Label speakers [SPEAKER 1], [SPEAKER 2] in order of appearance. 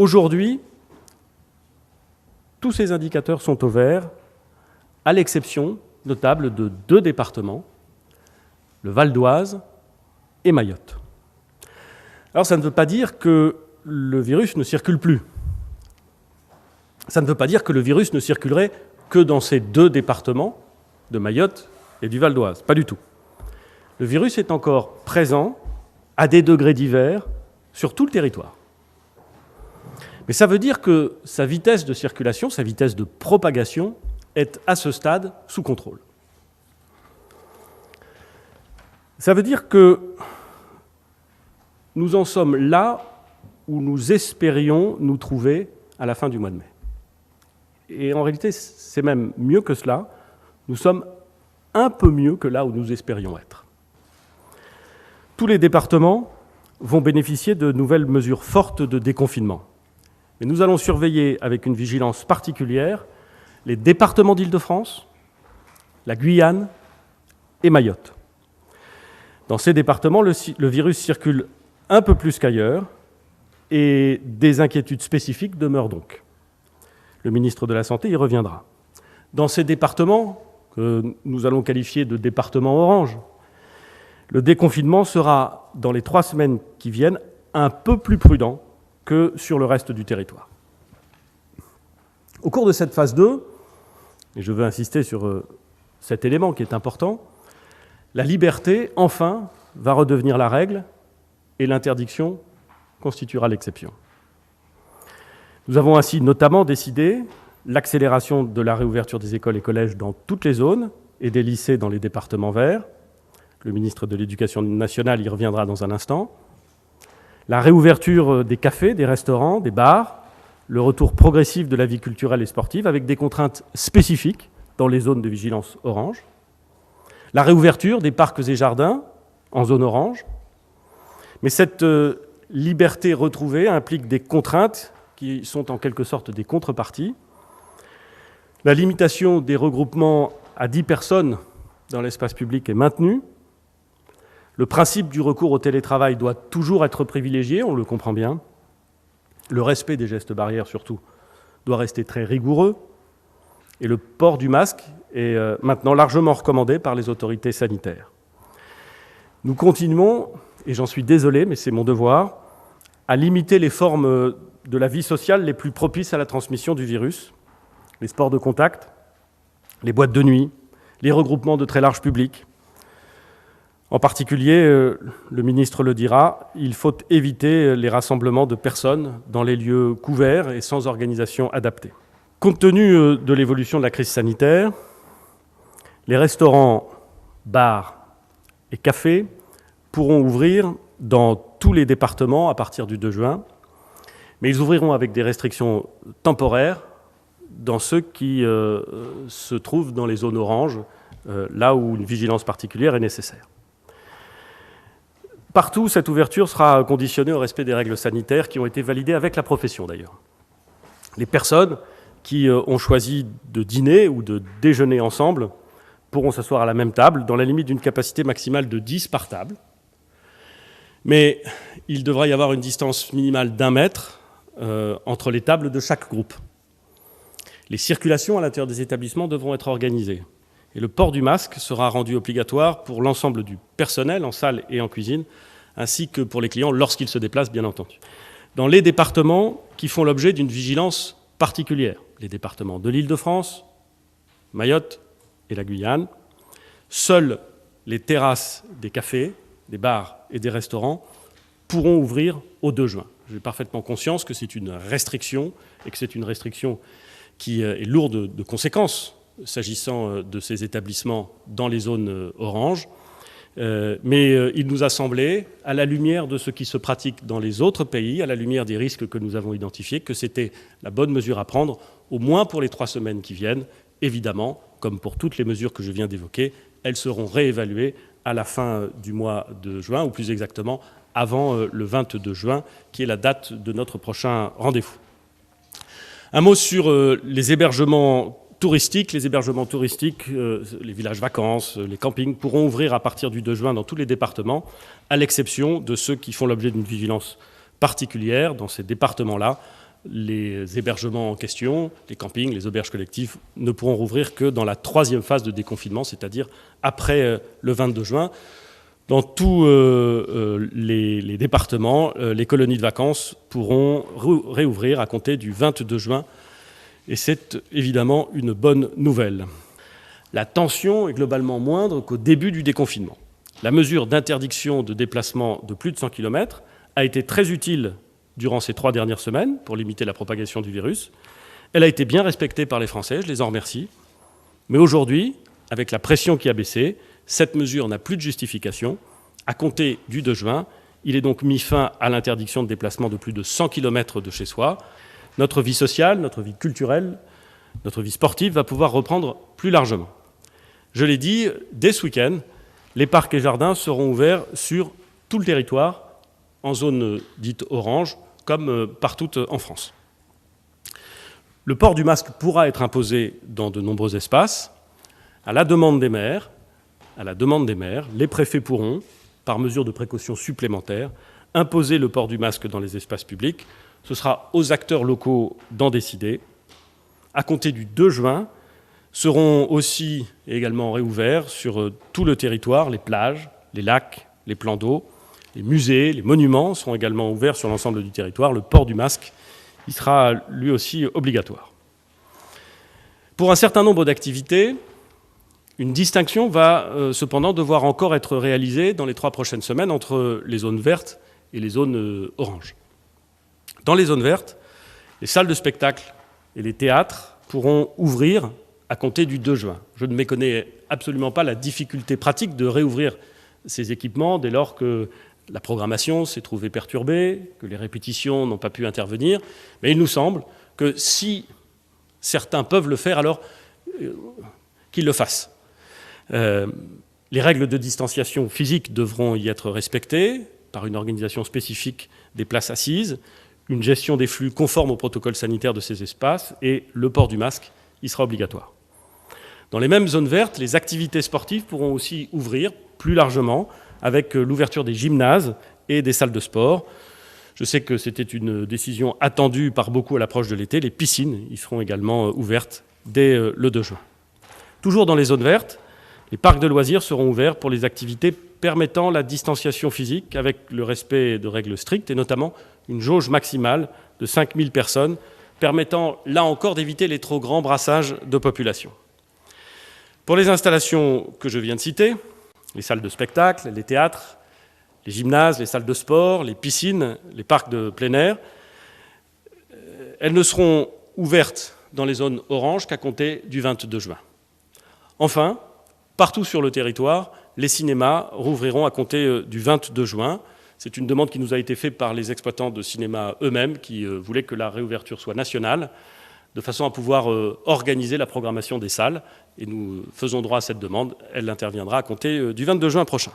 [SPEAKER 1] Aujourd'hui, tous ces indicateurs sont au vert, à l'exception notable de 2 départements, le Val d'Oise et Mayotte. Alors ça ne veut pas dire que le virus ne circule plus. Ça ne veut pas dire que le virus ne circulerait que dans ces 2 départements de Mayotte et du Val d'Oise. Pas du tout. Le virus est encore présent à des degrés divers sur tout le territoire. Mais ça veut dire que sa vitesse de circulation, sa vitesse de propagation est à ce stade sous contrôle. Ça veut dire que nous en sommes là où nous espérions nous trouver à la fin du mois de mai. Et en réalité, c'est même mieux que cela. Nous sommes un peu mieux que là où nous espérions être. Tous les départements vont bénéficier de nouvelles mesures fortes de déconfinement. Mais nous allons surveiller avec une vigilance particulière les départements d'Île-de-France, la Guyane et Mayotte. Dans ces départements, le virus circule un peu plus qu'ailleurs et des inquiétudes spécifiques demeurent donc. Le ministre de la Santé y reviendra. Dans ces départements, que nous allons qualifier de départements orange, le déconfinement sera, dans les 3 semaines qui viennent, un peu plus prudent que sur le reste du territoire. Au cours de cette phase 2, et je veux insister sur cet élément qui est important, la liberté, enfin, va redevenir la règle et l'interdiction constituera l'exception. Nous avons ainsi notamment décidé l'accélération de la réouverture des écoles et collèges dans toutes les zones et des lycées dans les départements verts. Le ministre de l'Éducation nationale y reviendra dans un instant. La réouverture des cafés, des restaurants, des bars, le retour progressif de la vie culturelle et sportive avec des contraintes spécifiques dans les zones de vigilance orange. La réouverture des parcs et jardins en zone orange. Mais cette liberté retrouvée implique des contraintes qui sont en quelque sorte des contreparties. La limitation des regroupements à 10 personnes dans l'espace public est maintenue. Le principe du recours au télétravail doit toujours être privilégié, on le comprend bien. Le respect des gestes barrières, surtout, doit rester très rigoureux. Et le port du masque est maintenant largement recommandé par les autorités sanitaires. Nous continuons, et j'en suis désolé, mais c'est mon devoir, à limiter les formes de la vie sociale les plus propices à la transmission du virus, les sports de contact, les boîtes de nuit, les regroupements de très large public. En particulier, le ministre le dira, il faut éviter les rassemblements de personnes dans les lieux couverts et sans organisation adaptée. Compte tenu de l'évolution de la crise sanitaire, les restaurants, bars et cafés pourront ouvrir dans tous les départements à partir du 2 juin, mais ils ouvriront avec des restrictions temporaires dans ceux qui se trouvent dans les zones oranges, là où une vigilance particulière est nécessaire. Partout, cette ouverture sera conditionnée au respect des règles sanitaires qui ont été validées avec la profession d'ailleurs. Les personnes qui ont choisi de dîner ou de déjeuner ensemble pourront s'asseoir à la même table dans la limite d'une capacité maximale de 10 par table. Mais il devra y avoir une distance minimale d'1 mètre entre les tables de chaque groupe. Les circulations à l'intérieur des établissements devront être organisées. Et le port du masque sera rendu obligatoire pour l'ensemble du personnel en salle et en cuisine, ainsi que pour les clients lorsqu'ils se déplacent, bien entendu. Dans les départements qui font l'objet d'une vigilance particulière, les départements de l'Île-de-France, Mayotte et la Guyane, seules les terrasses des cafés, des bars et des restaurants pourront ouvrir au 2 juin. J'ai parfaitement conscience que c'est une restriction et que c'est une restriction qui est lourde de conséquences s'agissant de ces établissements dans les zones oranges. Mais il nous a semblé, à la lumière de ce qui se pratique dans les autres pays, à la lumière des risques que nous avons identifiés, que c'était la bonne mesure à prendre, au moins pour les 3 semaines qui viennent. Évidemment, comme pour toutes les mesures que je viens d'évoquer, elles seront réévaluées à la fin du mois de juin, ou plus exactement avant le 22 juin, qui est la date de notre prochain rendez-vous. Un mot sur les hébergements touristiques. Les hébergements touristiques, les villages vacances, les campings pourront ouvrir à partir du 2 juin dans tous les départements, à l'exception de ceux qui font l'objet d'une vigilance particulière dans ces départements-là, les hébergements en question, les campings, les auberges collectives, ne pourront rouvrir que dans la 3e phase de déconfinement, c'est-à-dire après le 22 juin. Dans tous les départements, les colonies de vacances pourront réouvrir à compter du 22 juin. Et c'est évidemment une bonne nouvelle. La tension est globalement moindre qu'au début du déconfinement. La mesure d'interdiction de déplacement de plus de 100 km a été très utile durant ces 3 dernières semaines pour limiter la propagation du virus. Elle a été bien respectée par les Français, je les en remercie. Mais aujourd'hui, avec la pression qui a baissé, cette mesure n'a plus de justification. À compter du 2 juin, il est donc mis fin à l'interdiction de déplacement de plus de 100 km de chez soi. Notre vie sociale, notre vie culturelle, notre vie sportive va pouvoir reprendre plus largement. Je l'ai dit, dès ce week-end, les parcs et jardins seront ouverts sur tout le territoire, en zone dite orange, comme partout en France. Le port du masque pourra être imposé dans de nombreux espaces. À la demande des maires, les préfets pourront, par mesure de précaution supplémentaire, imposer le port du masque dans les espaces publics. Ce sera aux acteurs locaux d'en décider. À compter du 2 juin, seront aussi également réouverts sur tout le territoire les plages, les lacs, les plans d'eau, les musées, les monuments seront également ouverts sur l'ensemble du territoire. Le port du masque, il sera lui aussi obligatoire. Pour un certain nombre d'activités, une distinction va cependant devoir encore être réalisée dans les 3 prochaines semaines entre les zones vertes et les zones oranges. Dans les zones vertes, les salles de spectacle et les théâtres pourront ouvrir à compter du 2 juin. Je ne méconnais absolument pas la difficulté pratique de réouvrir ces équipements dès lors que la programmation s'est trouvée perturbée, que les répétitions n'ont pas pu intervenir. Mais il nous semble que si certains peuvent le faire, alors qu'ils le fassent. Les règles de distanciation physique devront y être respectées par une organisation spécifique des places assises, une gestion des flux conforme au protocole sanitaire de ces espaces et le port du masque, il sera obligatoire. Dans les mêmes zones vertes, les activités sportives pourront aussi ouvrir plus largement avec l'ouverture des gymnases et des salles de sport. Je sais que c'était une décision attendue par beaucoup à l'approche de l'été. Les piscines y seront également ouvertes dès le 2 juin. Toujours dans les zones vertes, les parcs de loisirs seront ouverts pour les activités permettant la distanciation physique avec le respect de règles strictes et notamment une jauge maximale de 5000 personnes permettant là encore d'éviter les trop grands brassages de population. Pour les installations que je viens de citer, les salles de spectacle, les théâtres, les gymnases, les salles de sport, les piscines, les parcs de plein air, elles ne seront ouvertes dans les zones oranges qu'à compter du 22 juin. Enfin, partout sur le territoire, les cinémas rouvriront à compter du 22 juin. C'est une demande qui nous a été faite par les exploitants de cinéma eux-mêmes qui voulaient que la réouverture soit nationale, de façon à pouvoir organiser la programmation des salles. Et nous faisons droit à cette demande. Elle interviendra à compter du 22 juin prochain.